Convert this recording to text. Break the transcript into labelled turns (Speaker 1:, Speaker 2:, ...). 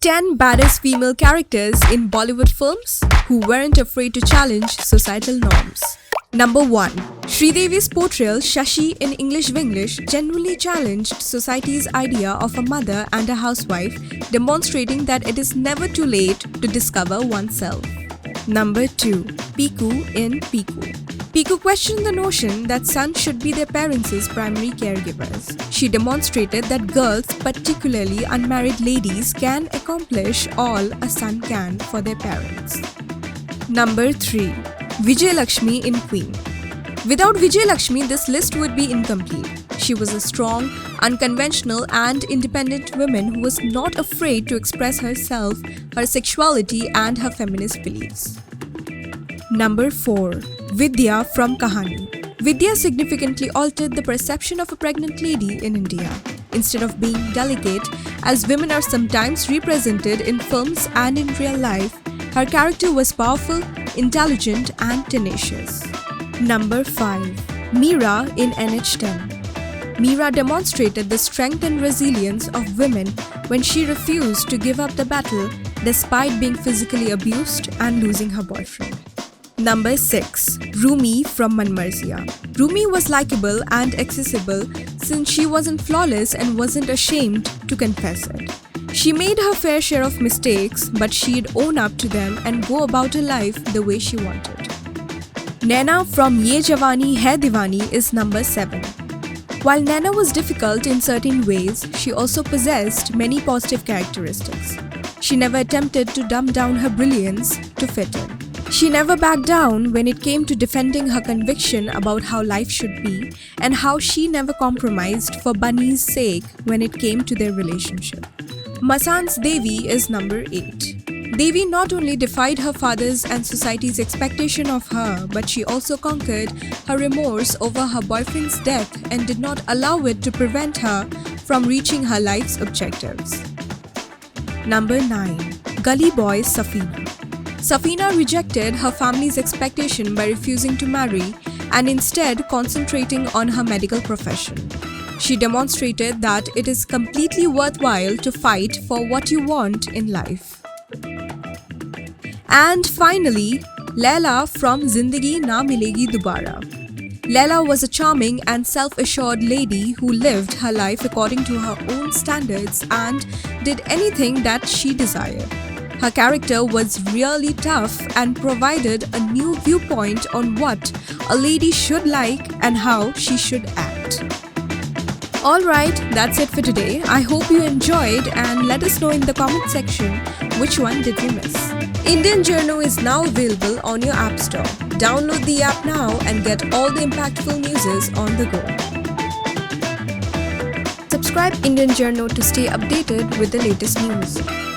Speaker 1: 10 baddest female characters in Bollywood films who weren't afraid to challenge societal norms. Number 1. Sridevi's portrayal Shashi in English Vinglish genuinely challenged society's idea of a mother and a housewife, demonstrating that it is never too late to discover oneself. Number 2. Piku in Piku. Piku questioned the notion that sons should be their parents' primary caregivers. She demonstrated that girls, particularly unmarried ladies, can accomplish all a son can for their parents. Number 3. Vijaylakshmi in Queen. Without Vijaylakshmi, this list would be incomplete. She was a strong, unconventional and independent woman who was not afraid to express herself, her sexuality and her feminist beliefs. Number 4. Vidya from Kahaani. Vidya significantly altered the perception of a pregnant lady in India. Instead of being delicate, as women are sometimes represented in films and in real life, her character was powerful, intelligent and tenacious. Number 5. MEERA in NH10. MEERA demonstrated the strength and resilience of women when she refused to give up the battle despite being physically abused and losing her boyfriend. Number 6. Rumi from Manmarziya. Rumi was likable and accessible since she wasn't flawless and wasn't ashamed to confess it. She made her fair share of mistakes, but she'd own up to them and go about her life the way she wanted. Naina from Ye Jawani, Hai Deewani is number 7. While Naina was difficult in certain ways, she also possessed many positive characteristics. She never attempted to dumb down her brilliance to fit in. She never backed down when it came to defending her conviction about how life should be, and how she never compromised for Bunny's sake when it came to their relationship. Masaan's Devi is number 8. Devi not only defied her father's and society's expectation of her, but she also conquered her remorse over her boyfriend's death and did not allow it to prevent her from reaching her life's objectives. Number 9. Gully Boy Safina. Safina rejected her family's expectation by refusing to marry and instead concentrating on her medical profession. She demonstrated that it is completely worthwhile to fight for what you want in life. And finally, Laila from Zindagi Na Milegi Dobara. Laila was a charming and self-assured lady who lived her life according to her own standards and did anything that she desired. Her character was really tough and provided a new viewpoint on what a lady should like and how she should act. Alright, that's it for today. I hope you enjoyed and let us know in the comment section which one did you miss. Indian Journal is now available on your app store. Download the app now and get all the impactful news on the go. Subscribe Indian Journal to stay updated with the latest news.